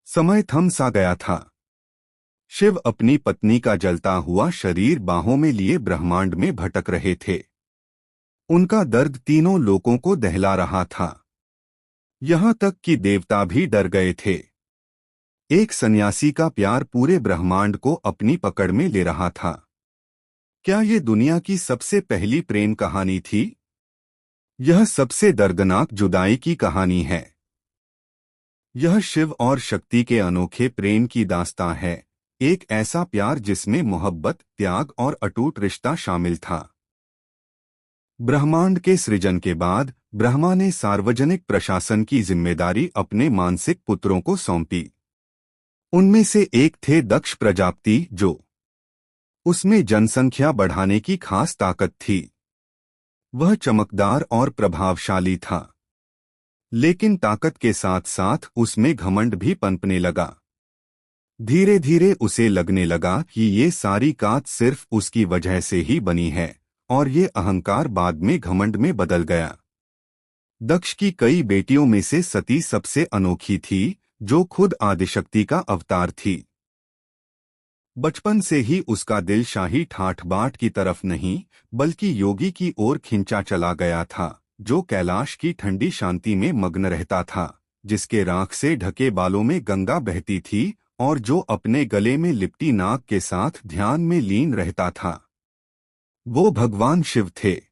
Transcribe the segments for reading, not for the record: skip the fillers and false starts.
समय थम सा गया था। शिव अपनी पत्नी का जलता हुआ शरीर बाहों में लिए ब्रह्मांड में भटक रहे थे। उनका दर्द तीनों लोकों को दहला रहा था। यहाँ तक कि देवता भी डर गए थे। एक सन्यासी का प्यार पूरे ब्रह्मांड को अपनी पकड़ में ले रहा था। क्या ये दुनिया की सबसे पहली प्रेम कहानी थी? यह सबसे दर्दनाक जुदाई की कहानी है। यह शिव और शक्ति के अनोखे प्रेम की दास्तां है। एक ऐसा प्यार जिसमें मोहब्बत, त्याग और अटूट रिश्ता शामिल था। ब्रह्मांड के सृजन के बाद ब्रह्मा ने सार्वजनिक प्रशासन की जिम्मेदारी अपने मानसिक पुत्रों को सौंपी। उनमें से एक थे दक्ष प्रजापति, जो उसमें जनसंख्या बढ़ाने की खास ताकत थी। वह चमकदार और प्रभावशाली था, लेकिन ताकत के साथ साथ उसमें घमंड भी पनपने लगा। धीरे धीरे उसे लगने लगा कि ये सारी कात सिर्फ उसकी वजह से ही बनी है, और ये अहंकार बाद में घमंड में बदल गया। दक्ष की कई बेटियों में से सती सबसे अनोखी थी, जो खुद आदिशक्ति का अवतार थी। बचपन से ही उसका दिल शाही ठाठ बाट की तरफ नहीं, बल्कि योगी की ओर खिंचा चला गया था, जो कैलाश की ठंडी शांति में मग्न रहता था, जिसके राख से ढके बालों में गंगा बहती थी और जो अपने गले में लिपटी नाग के साथ ध्यान में लीन रहता था। वो भगवान शिव थे।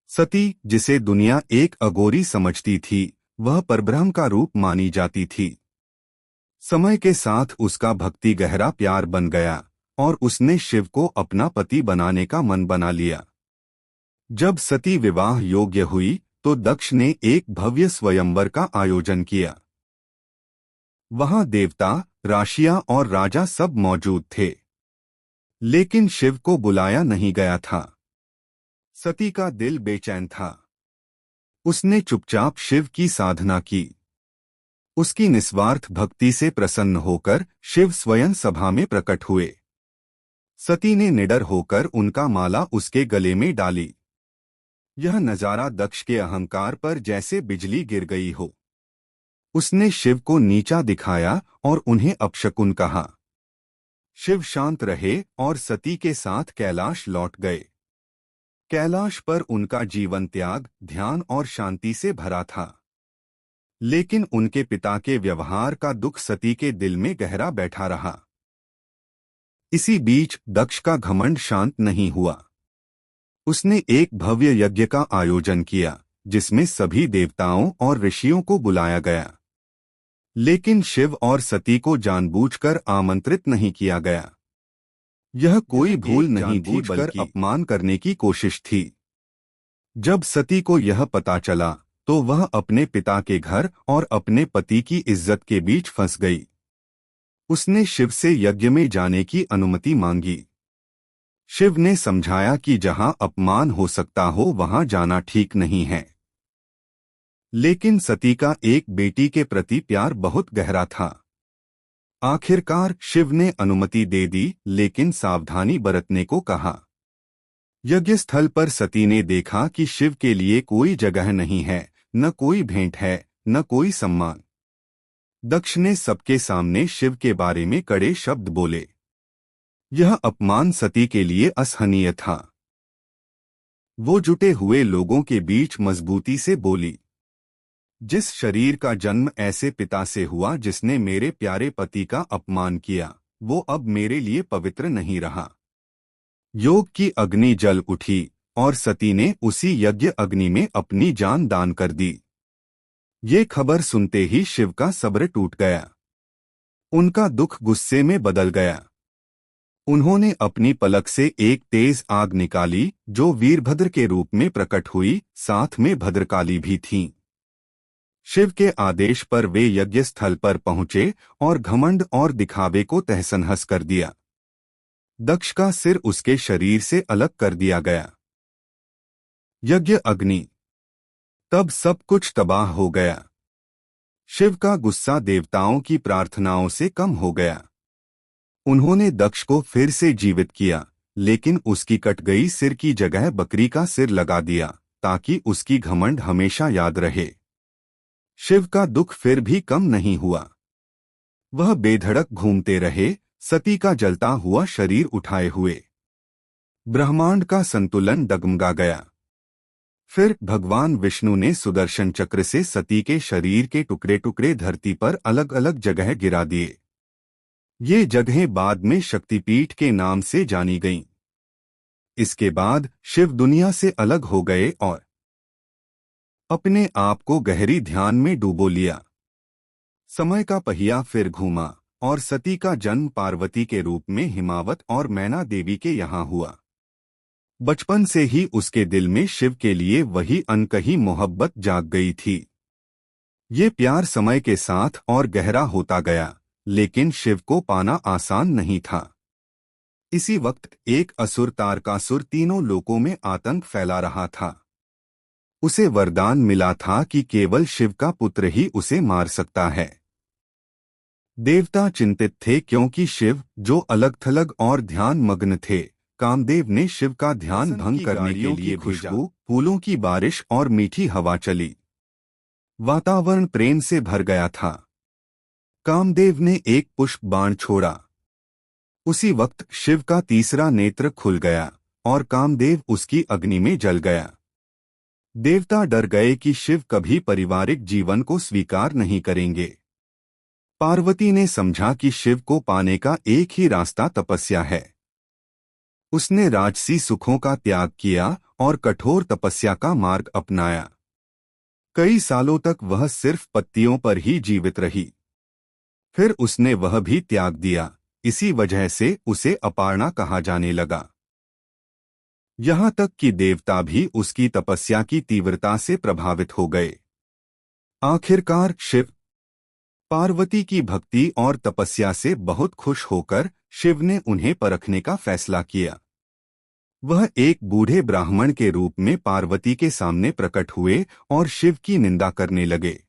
सती, जिसे दुनिया एक अघोरी समझती थी, वह परब्रह्म का रूप मानी जाती थी। समय के साथ उसका भक्ति गहरा प्यार बन गया और उसने शिव को अपना पति बनाने का मन बना लिया। जब सती विवाह योग्य हुई तो दक्ष ने एक भव्य स्वयंवर का आयोजन किया। वहां देवता, राशियां और राजा सब मौजूद थे, लेकिन शिव को बुलाया नहीं गया था। सती का दिल बेचैन था। उसने चुपचाप शिव की साधना की। उसकी निस्वार्थ भक्ति से प्रसन्न होकर शिव स्वयं सभा में प्रकट हुए। सती ने निडर होकर उनका माला उसके गले में डाली। यह नजारा दक्ष के अहंकार पर जैसे बिजली गिर गई हो। उसने शिव को नीचा दिखाया और उन्हें अपशकुन कहा। शिव शांत रहे और सती के साथ कैलाश लौट गए। कैलाश पर उनका जीवन त्याग, ध्यान और शांति से भरा था। लेकिन उनके पिता के व्यवहार का दुख सती के दिल में गहरा बैठा रहा। इसी बीच दक्ष का घमंड शांत नहीं हुआ। उसने एक भव्य यज्ञ का आयोजन किया, जिसमें सभी देवताओं और ऋषियों को बुलाया गया। लेकिन शिव और सती को जानबूझकर आमंत्रित नहीं किया गया। यह कोई भूल नहीं थी, बल्कि अपमान करने की कोशिश थी। जब सती को यह पता चला तो वह अपने पिता के घर और अपने पति की इज्जत के बीच फंस गई। उसने शिव से यज्ञ में जाने की अनुमति मांगी। शिव ने समझाया कि जहां अपमान हो सकता हो वहां जाना ठीक नहीं है। लेकिन सती का एक बेटी के प्रति प्यार बहुत गहरा था। आखिरकार शिव ने अनुमति दे दी, लेकिन सावधानी बरतने को कहा। यज्ञ स्थल पर सती ने देखा कि शिव के लिए कोई जगह नहीं है, न कोई भेंट है, न कोई सम्मान। दक्ष ने सबके सामने शिव के बारे में कड़े शब्द बोले। यह अपमान सती के लिए असहनीय था। वो जुटे हुए लोगों के बीच मजबूती से बोली, जिस शरीर का जन्म ऐसे पिता से हुआ जिसने मेरे प्यारे पति का अपमान किया, वो अब मेरे लिए पवित्र नहीं रहा। योग की अग्नि जल उठी और सती ने उसी यज्ञ अग्नि में अपनी जान दान कर दी। ये खबर सुनते ही शिव का सब्र टूट गया। उनका दुख गुस्से में बदल गया। उन्होंने अपनी पलक से एक तेज आग निकाली, जो वीरभद्र के रूप में प्रकट हुई, साथ में भद्रकाली भी थीं। शिव के आदेश पर वे यज्ञ स्थल पर पहुंचे और घमंड और दिखावे को तहस-नहस कर दिया। दक्ष का सिर उसके शरीर से अलग कर दिया गया। यज्ञ अग्नि। तब सब कुछ तबाह हो गया। शिव का गुस्सा देवताओं की प्रार्थनाओं से कम हो गया। उन्होंने दक्ष को फिर से जीवित किया, लेकिन उसकी कट गई सिर की जगह बकरी का सिर लगा दिया, ताकि उसकी घमंड हमेशा याद रहे। शिव का दुख फिर भी कम नहीं हुआ। वह बेधड़क घूमते रहे, सती का जलता हुआ शरीर उठाए हुए। ब्रह्मांड का संतुलन डगमगा गया। फिर भगवान विष्णु ने सुदर्शन चक्र से सती के शरीर के टुकड़े टुकड़े धरती पर अलग अलग जगह गिरा दिए। ये जगहें बाद में शक्तिपीठ के नाम से जानी गईं। इसके बाद शिव दुनिया से अलग हो गए और अपने आप को गहरी ध्यान में डूबो लिया। समय का पहिया फिर घूमा और सती का जन्म पार्वती के रूप में हिमावत और मैना देवी के यहाँ हुआ। बचपन से ही उसके दिल में शिव के लिए वही अनकही मोहब्बत जाग गई थी। ये प्यार समय के साथ और गहरा होता गया, लेकिन शिव को पाना आसान नहीं था। इसी वक्त एक असुर तारकासुर तीनों लोकों में आतंक फैला रहा था। उसे वरदान मिला था कि केवल शिव का पुत्र ही उसे मार सकता है। देवता चिंतित थे क्योंकि शिव, जो अलग थलग और ध्यान मग्न थे, कामदेव ने शिव का ध्यान भंग करने के लिए खुशबू, फूलों की बारिश और मीठी हवा चली। वातावरण प्रेम से भर गया था। कामदेव ने एक पुष्प बाण छोड़ा। उसी वक्त शिव का तीसरा नेत्र खुल गया और कामदेव उसकी अग्नि में जल गया। देवता डर गए कि शिव कभी पारिवारिक जीवन को स्वीकार नहीं करेंगे। पार्वती ने समझा कि शिव को पाने का एक ही रास्ता तपस्या है। उसने राजसी सुखों का त्याग किया और कठोर तपस्या का मार्ग अपनाया। कई सालों तक वह सिर्फ पत्तियों पर ही जीवित रही। फिर उसने वह भी त्याग दिया। इसी वजह से उसे अपार्णा कहा जाने लगा। यहाँ तक कि देवता भी उसकी तपस्या की तीव्रता से प्रभावित हो गए। आखिरकार शिव पार्वती की भक्ति और तपस्या से बहुत खुश होकर शिव ने उन्हें परखने का फैसला किया। वह एक बूढ़े ब्राह्मण के रूप में पार्वती के सामने प्रकट हुए और शिव की निंदा करने लगे।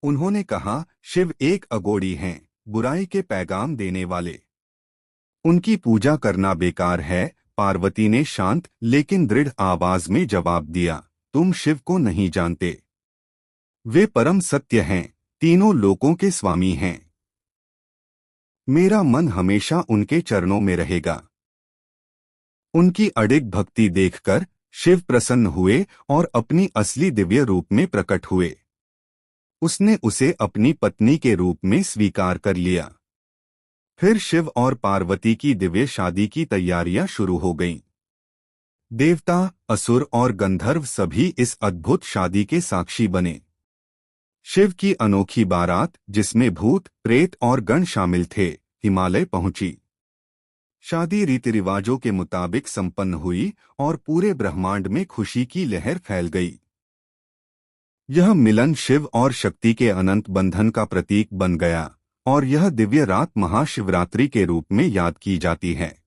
उन्होंने कहा, शिव एक अघोरी हैं, बुराई के पैगाम देने वाले। उनकी पूजा करना बेकार है। पार्वती ने शांत लेकिन दृढ़ आवाज में जवाब दिया, तुम शिव को नहीं जानते। वे परम सत्य हैं, तीनों लोकों के स्वामी हैं। मेरा मन हमेशा उनके चरणों में रहेगा। उनकी अडिग भक्ति देखकर शिव प्रसन्न हुए और अपनी असली दिव्य रूप में प्रकट हुए। उसने उसे अपनी पत्नी के रूप में स्वीकार कर लिया। फिर शिव और पार्वती की दिव्य शादी की तैयारियां शुरू हो गईं। देवता, असुर और गंधर्व सभी इस अद्भुत शादी के साक्षी बने। शिव की अनोखी बारात, जिसमें भूत, प्रेत और गण शामिल थे, हिमालय पहुंची। शादी रीति रिवाजों के मुताबिक संपन्न हुई और पूरे ब्रह्मांड में खुशी की लहर फैल गई। यह मिलन शिव और शक्ति के अनंत बंधन का प्रतीक बन गया और यह दिव्य रात महाशिवरात्रि के रूप में याद की जाती है।